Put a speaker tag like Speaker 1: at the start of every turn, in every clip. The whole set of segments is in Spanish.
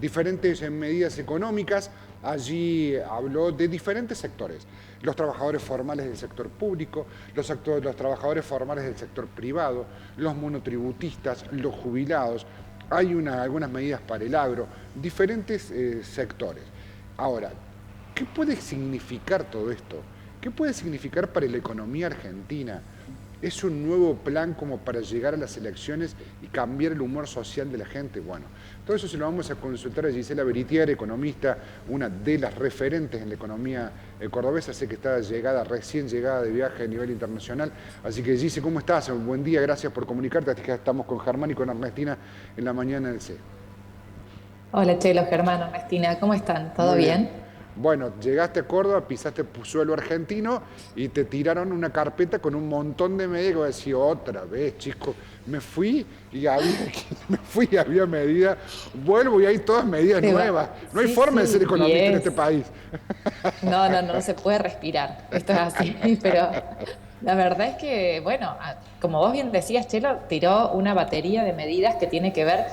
Speaker 1: diferentes medidas económicas. Allí habló de diferentes sectores: los trabajadores formales del sector público, los trabajadores formales del sector privado, los monotributistas, los jubilados. Hay algunas medidas para el agro, diferentes sectores. Ahora, ¿qué puede significar todo esto? ¿Qué puede significar para la economía argentina? ¿Es un nuevo plan como para llegar a las elecciones y cambiar el humor social de la gente? Bueno, todo eso se lo vamos a consultar a Gisela Beritier, economista, una de las referentes en la economía cordobesa. Sé que está recién llegada de viaje a nivel internacional. Así que, Gise, ¿cómo estás? Un buen día, gracias por comunicarte. Acá estamos con Germán y con Ernestina en la mañana del C.
Speaker 2: Hola Chelo, Germán, Ernestina, ¿cómo están? ¿Todo
Speaker 1: Muy bien.
Speaker 2: bien?
Speaker 1: Bueno, llegaste a Córdoba, pisaste suelo argentino y te tiraron una carpeta con un montón de medidas que vos decís: otra vez, chico, me fui y había medidas, vuelvo y hay todas medidas
Speaker 2: Se va.
Speaker 1: nuevas. No hay
Speaker 2: Sí,
Speaker 1: forma de ser
Speaker 2: sí, y
Speaker 1: economista en este país.
Speaker 2: no se puede respirar, esto es así, pero la verdad es que, bueno, como vos bien decías, Chelo, tiró una batería de medidas que tiene que ver,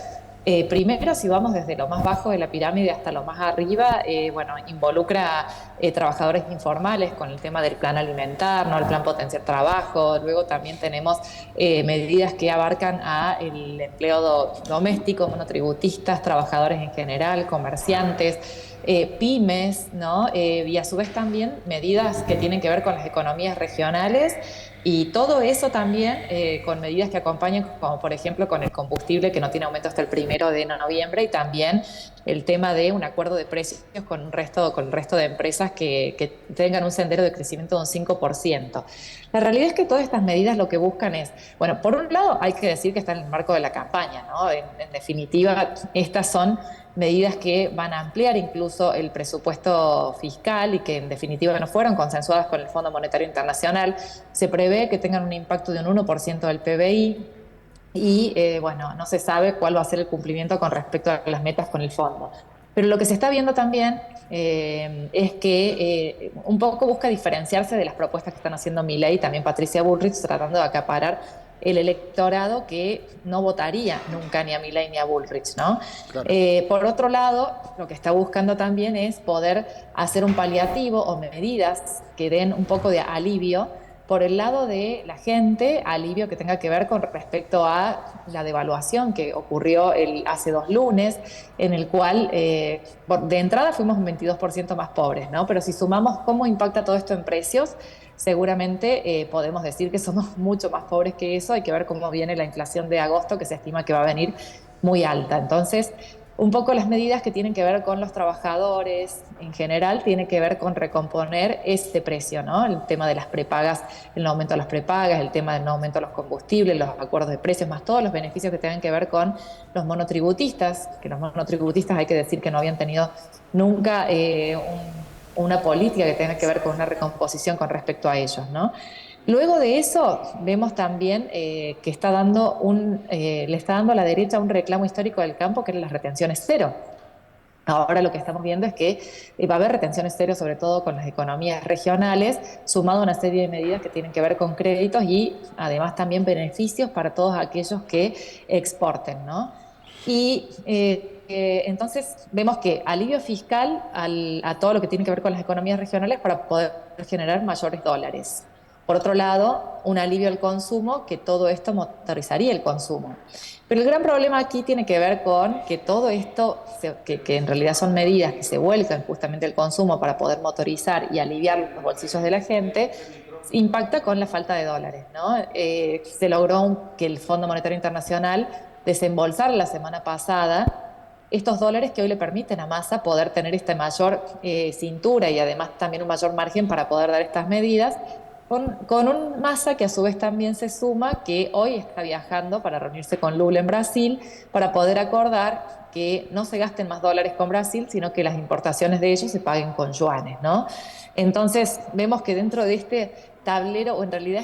Speaker 2: primero, si vamos desde lo más bajo de la pirámide hasta lo más arriba, bueno, involucra trabajadores informales con el tema del plan alimentar, ¿no? El plan potenciar trabajo. Luego también tenemos medidas que abarcan a el empleo doméstico, monotributistas, trabajadores en general, comerciantes, pymes, ¿no? Y a su vez también medidas que tienen que ver con las economías regionales, y todo eso también con medidas que acompañan, como por ejemplo con el combustible, que no tiene aumento hasta el 1 de noviembre, y también el tema de un acuerdo de precios con el resto de empresas que tengan un sendero de crecimiento de un 5%. La realidad es que todas estas medidas lo que buscan es, bueno, por un lado hay que decir que están en el marco de la campaña, ¿no? En definitiva, estas son medidas que van a ampliar incluso el presupuesto fiscal y que en definitiva no fueron consensuadas con el Fondo Monetario Internacional. Se prevé que tengan un impacto de un 1% del PBI. Y bueno, no se sabe cuál va a ser el cumplimiento con respecto a las metas con el fondo. Pero lo que se está viendo también es que un poco busca diferenciarse de las propuestas que están haciendo Milei y también Patricia Bullrich, tratando de acaparar el electorado que no votaría nunca ni a Milei ni a Bullrich, ¿no?
Speaker 1: Claro.
Speaker 2: Por otro lado, lo que está buscando también es poder hacer un paliativo o medidas que den un poco de alivio por el lado de la gente, alivio que tenga que ver con respecto a la devaluación que ocurrió hace 2 lunes, en el cual de entrada fuimos un 22% más pobres, ¿no? Pero si sumamos cómo impacta todo esto en precios, seguramente podemos decir que somos mucho más pobres que eso. Hay que ver cómo viene la inflación de agosto, que se estima que va a venir muy alta. Entonces, un poco las medidas que tienen que ver con los trabajadores en general tienen que ver con recomponer ese precio, ¿no? El tema de las prepagas, el aumento de las prepagas, el tema del aumento de los combustibles, los acuerdos de precios, más todos los beneficios que tengan que ver con los monotributistas, que los monotributistas hay que decir que no habían tenido nunca una política que tenga que ver con una recomposición con respecto a ellos, ¿no? Luego de eso, vemos también que le está dando a la derecha un reclamo histórico del campo, que eran las retenciones cero. Ahora lo que estamos viendo es que va a haber retenciones cero, sobre todo con las economías regionales, sumado a una serie de medidas que tienen que ver con créditos y además también beneficios para todos aquellos que exporten, ¿no? Y entonces vemos que alivio fiscal a todo lo que tiene que ver con las economías regionales para poder generar mayores dólares. Por otro lado, un alivio al consumo, que todo esto motorizaría el consumo. Pero el gran problema aquí tiene que ver con que todo esto, que en realidad son medidas que se vuelcan justamente el consumo para poder motorizar y aliviar los bolsillos de la gente, impacta con la falta de dólares, ¿no? Se logró que el Fondo Monetario Internacional desembolsara la semana pasada estos dólares que hoy le permiten a Massa poder tener esta mayor cintura y además también un mayor margen para poder dar estas medidas, con un Massa que a su vez también se suma, que hoy está viajando para reunirse con Lula en Brasil, para poder acordar que no se gasten más dólares con Brasil, sino que las importaciones de ellos se paguen con yuanes, ¿no? Entonces, vemos que dentro de este tablero, o en realidad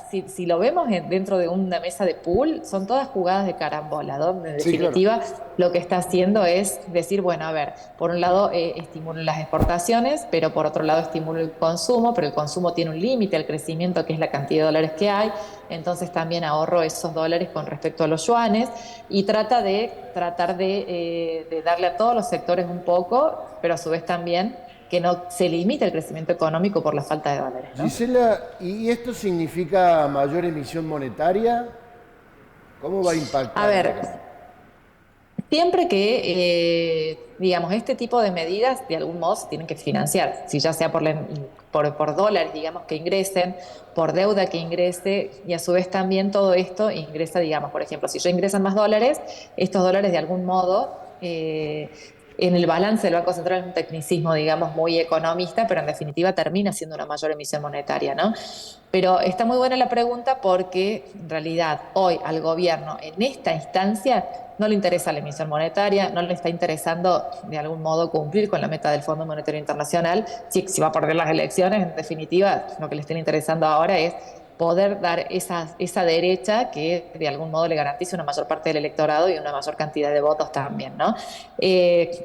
Speaker 2: si lo vemos dentro de una mesa de pool, son todas jugadas de carambola, donde en
Speaker 1: Sí, claro.
Speaker 2: definitiva lo que está haciendo es decir, bueno, a ver, por un lado estimulo las exportaciones, pero por otro lado estimulo el consumo, pero el consumo tiene un límite al crecimiento, que es la cantidad de dólares que hay. entonces también ahorro esos dólares con respecto a los yuanes y tratar de darle a todos los sectores un poco, pero a su vez también que no se limite el crecimiento económico por la falta de dólares, ¿no?
Speaker 3: Gisela, ¿y esto significa mayor emisión monetaria? ¿Cómo va a
Speaker 2: A
Speaker 3: impactar en la
Speaker 2: ver,
Speaker 3: economía?
Speaker 2: siempre que, digamos, este tipo de medidas de algún modo se tienen que financiar, si ya sea por dólares, digamos, que ingresen, por deuda que ingrese, y a su vez también todo esto ingresa, digamos, por ejemplo, si ya ingresan más dólares, estos dólares de algún modo, en el balance del Banco Central es un tecnicismo, digamos, muy economista, pero en definitiva termina siendo una mayor emisión monetaria, ¿no? Pero está muy buena la pregunta porque en realidad hoy al gobierno en esta instancia no le interesa la emisión monetaria, no le está interesando de algún modo cumplir con la meta del Fondo Monetario Internacional. Si va a perder las elecciones, en definitiva, lo que le está interesando ahora es poder dar esa derecha que de algún modo le garantice una mayor parte del electorado y una mayor cantidad de votos también, ¿no?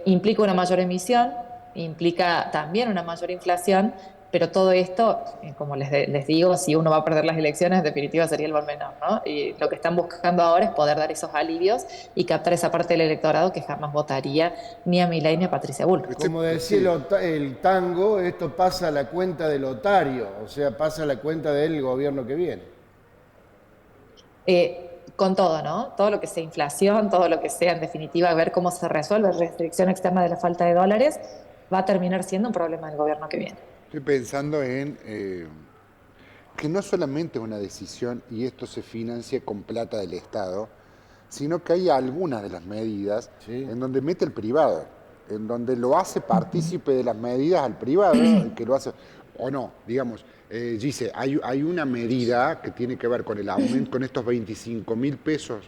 Speaker 2: Implica una mayor emisión, implica también una mayor inflación, pero todo esto, como les digo, si uno va a perder las elecciones, en definitiva sería el mal menor, ¿no? Y lo que están buscando ahora es poder dar esos alivios y captar esa parte del electorado que jamás votaría ni a Milei ni a Patricia Bullrich.
Speaker 1: Estoy-
Speaker 3: Como decía
Speaker 1: sí.
Speaker 3: el tango, esto pasa a la cuenta del otario, o sea, pasa a la cuenta del gobierno que viene.
Speaker 2: Con todo, ¿no? Todo lo que sea inflación, todo lo que sea, en definitiva, ver cómo se resuelve la restricción externa de la falta de dólares, va a terminar siendo un problema del gobierno que viene.
Speaker 1: Estoy pensando en que no solamente es una decisión y esto se financia con plata del Estado, sino que hay algunas de las medidas
Speaker 3: Sí.
Speaker 1: en donde mete el privado, en donde lo hace partícipe de las medidas al privado, el que lo hace, o no, digamos, Gise, hay una medida que tiene que ver con el aumento, con estos 25.000 pesos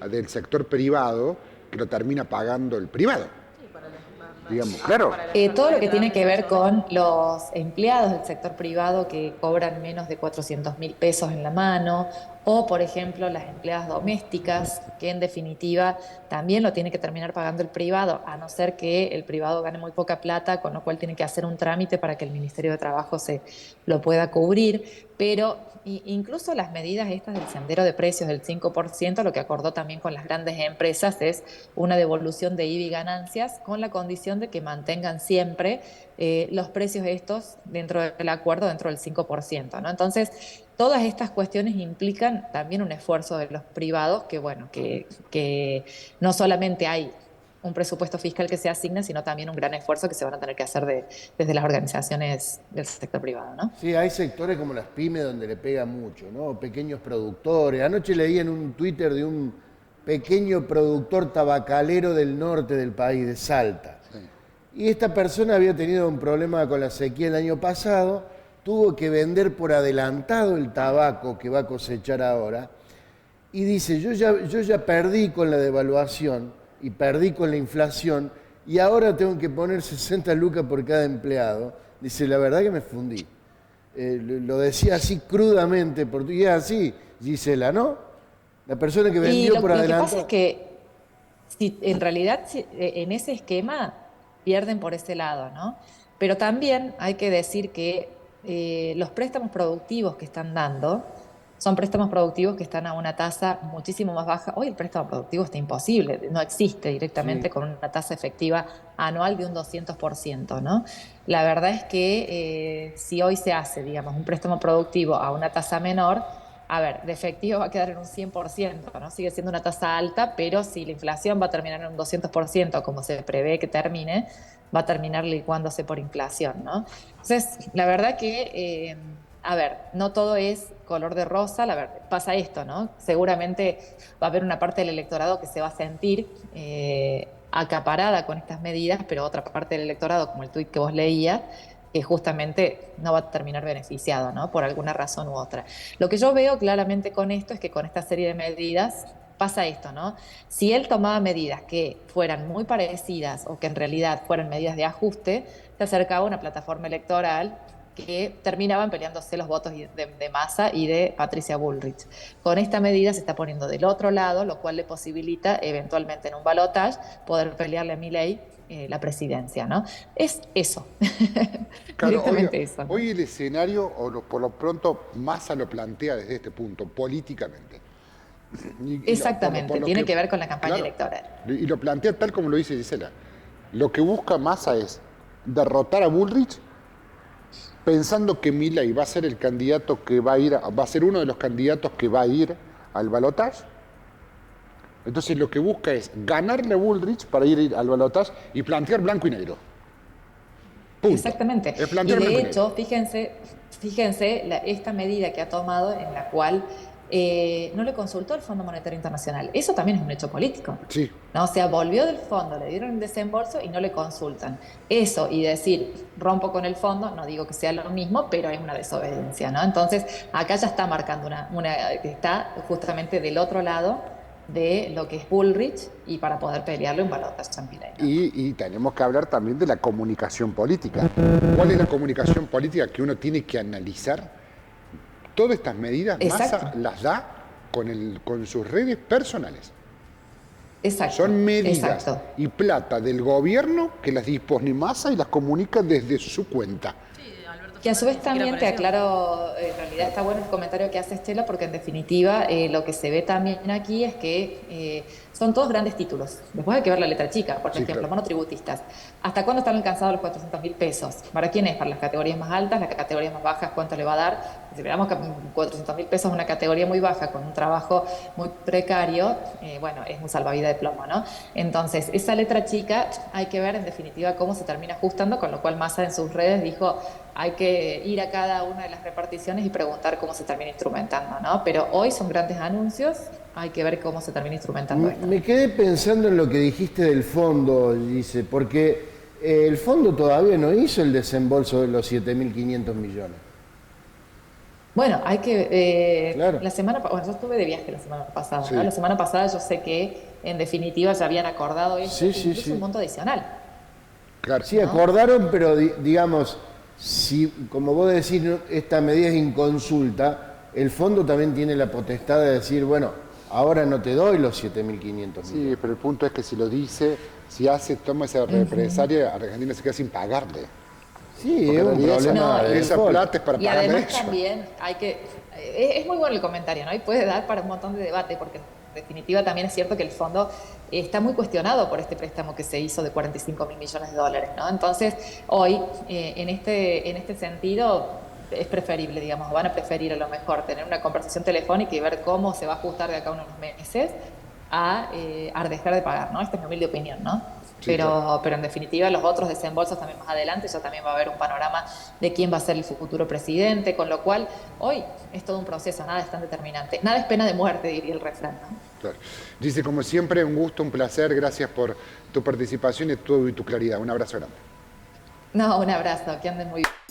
Speaker 1: del sector privado, que lo termina pagando el privado, digamos, claro.
Speaker 2: Todo lo que tiene que ver con los empleados del sector privado que cobran menos de 400.000 pesos en la mano, o por ejemplo las empleadas domésticas, que en definitiva también lo tiene que terminar pagando el privado, a no ser que el privado gane muy poca plata, con lo cual tiene que hacer un trámite para que el Ministerio de Trabajo se lo pueda cubrir. Pero incluso las medidas estas del sendero de precios del 5%, lo que acordó también con las grandes empresas es una devolución de IVA y ganancias con la condición de que mantengan siempre los precios estos dentro del acuerdo, dentro del 5%, ¿no? Entonces, todas estas cuestiones implican también un esfuerzo de los privados que, bueno, que no solamente hay un presupuesto fiscal que se asigna, sino también un gran esfuerzo que se van a tener que hacer desde las organizaciones del sector privado, ¿no?
Speaker 3: Sí, hay sectores como las pymes donde le pega mucho, ¿no? Pequeños productores. Anoche leí en un Twitter de un pequeño productor tabacalero del norte del país, de Salta. Y esta persona había tenido un problema con la sequía el año pasado, tuvo que vender por adelantado el tabaco que va a cosechar ahora, y dice, yo ya perdí con la devaluación y perdí con la inflación, y ahora tengo que poner 60 lucas por cada empleado. Dice, la verdad que me fundí. Lo decía así crudamente, y es así, Gisela, ¿no? La persona que
Speaker 2: Y
Speaker 3: vendió por
Speaker 2: lo que
Speaker 3: adelantado.
Speaker 2: pasa es que en realidad en ese esquema pierden por ese lado, ¿no? Pero también hay que decir que los préstamos productivos que están dando son préstamos productivos que están a una tasa muchísimo más baja. Hoy el préstamo productivo está imposible, no existe
Speaker 3: Sí.
Speaker 2: directamente con una tasa efectiva anual de un 200%, ¿no? La verdad es que si hoy se hace, digamos, un préstamo productivo a una tasa menor, a ver, de efectivo va a quedar en un 100%, ¿no? Sigue siendo una tasa alta, pero si la inflación va a terminar en un 200%, como se prevé que termine, va a terminar licuándose por inflación, ¿no? Entonces, la verdad que, a ver, no todo es color de rosa, la verdad, pasa esto, ¿no? Seguramente va a haber una parte del electorado que se va a sentir acaparada con estas medidas, pero otra parte del electorado, como el tuit que vos leías, que justamente no va a terminar beneficiado, ¿no? Por alguna razón u otra. Lo que yo veo claramente con esto es que con esta serie de medidas pasa esto, ¿no? Si él tomaba medidas que fueran muy parecidas o que en realidad fueran medidas de ajuste, se acercaba a una plataforma electoral que terminaban peleándose los votos de Massa y de Patricia Bullrich. Con esta medida se está poniendo del otro lado, lo cual le posibilita eventualmente en un balotaje poder pelearle a Milei la presidencia, ¿no? Es eso,
Speaker 1: Claro,
Speaker 2: directamente eso, ¿no?
Speaker 1: hoy el escenario, por lo pronto, Massa lo plantea desde este punto, políticamente.
Speaker 2: Exactamente, tiene que ver con la campaña electoral.
Speaker 1: Y lo plantea tal como lo dice Gisela. Lo que busca Massa es derrotar a Bullrich, pensando que Milei va a ser el candidato que va a ser uno de los candidatos que va a ir al balotaje. Entonces lo que busca es ganarle a Bullrich para ir al balotaje y plantear blanco y negro. Punto.
Speaker 2: Exactamente.
Speaker 1: Es
Speaker 2: Y
Speaker 1: plantear blanco
Speaker 2: de
Speaker 1: y negro.
Speaker 2: hecho, fíjense esta medida que ha tomado en la cual no le consultó al Fondo Monetario Internacional. Eso también es un hecho político.
Speaker 1: Sí.
Speaker 2: ¿No? O sea, volvió del fondo, le dieron el desembolso y no le consultan. Eso y decir, rompo con el fondo, no digo que sea lo mismo, pero es una desobediencia, ¿no? Entonces, acá ya está marcando que está justamente del otro lado de lo que es Bullrich y para poder pelearle un balotaje a Milei, ¿no?
Speaker 1: Y tenemos que hablar también de la comunicación política. ¿Cuál es la comunicación política que uno tiene que analizar? Todas estas medidas Massa las da con sus redes personales.
Speaker 2: Exacto.
Speaker 1: Son medidas
Speaker 2: Exacto.
Speaker 1: y plata del gobierno que las dispone Massa y las comunica desde su cuenta.
Speaker 2: Que a su vez también te aclaro, en realidad está bueno el comentario que hace Estela, porque en definitiva lo que se ve también aquí es que son todos grandes títulos. Después hay que ver la letra chica, por ejemplo,
Speaker 1: claro.
Speaker 2: monotributistas. ¿Hasta cuándo están alcanzados los 400.000 pesos? ¿Para quién es? ¿Para las categorías más altas? ¿Las categorías más bajas? ¿Cuánto le va a dar? Si veamos que 400.000 pesos es una categoría muy baja con un trabajo muy precario, bueno, es un salvavidas de plomo, ¿no? Entonces, esa letra chica hay que ver en definitiva cómo se termina ajustando, con lo cual Massa en sus redes dijo hay que ir a cada una de las reparticiones y preguntar cómo se termina instrumentando, ¿no? Pero hoy son grandes anuncios, hay que ver cómo se termina instrumentando esto.
Speaker 3: Me quedé pensando en lo que dijiste del fondo, dice, porque el fondo todavía no hizo el desembolso de los 7.500 millones.
Speaker 2: Bueno, hay que...
Speaker 3: Claro.
Speaker 2: La semana, bueno, yo estuve de viaje la semana pasada,
Speaker 1: Sí.
Speaker 2: ¿no? La semana pasada yo sé que en definitiva ya habían acordado eso,
Speaker 3: Sí, sí,
Speaker 2: incluso
Speaker 3: sí.
Speaker 2: un monto adicional.
Speaker 1: Claro.
Speaker 3: Sí,
Speaker 2: ¿no?
Speaker 3: acordaron, pero digamos, si, como vos decís, esta medida es inconsulta, el fondo también tiene la potestad de decir, bueno, ahora no te doy los 7.500 millones.
Speaker 1: Sí, pero el punto es que si lo dice, toma esa represalia, Argentina se queda sin pagarle.
Speaker 3: Sí,
Speaker 1: Porque
Speaker 3: es
Speaker 1: en
Speaker 3: un
Speaker 1: realidad
Speaker 3: problema
Speaker 2: No,
Speaker 3: de
Speaker 1: esa
Speaker 3: default.
Speaker 1: plata es para
Speaker 2: Y
Speaker 1: pagarle a
Speaker 2: además
Speaker 1: ellos.
Speaker 2: también hay que... Es muy bueno el comentario, ¿no? Y puede dar para un montón de debate, porque en definitiva también es cierto que el fondo está muy cuestionado por este préstamo que se hizo de 45.000 millones de dólares, ¿no? Entonces, hoy, en este sentido, es preferible, digamos, van a preferir a lo mejor tener una conversación telefónica y ver cómo se va a ajustar de acá a unos meses a dejar de pagar, ¿no? Esta es mi humilde opinión, ¿no?
Speaker 1: Sí,
Speaker 2: Pero,
Speaker 1: claro.
Speaker 2: pero en definitiva los otros desembolsos también más adelante ya también va a haber un panorama de quién va a ser el futuro presidente, con lo cual hoy es todo un proceso, nada es tan determinante. Nada es pena de muerte, diría el refrán, ¿no?
Speaker 1: Claro. Dice, como siempre, un gusto, un placer, gracias por tu participación y tu claridad. Un abrazo grande.
Speaker 2: No, un abrazo, que anden muy bien.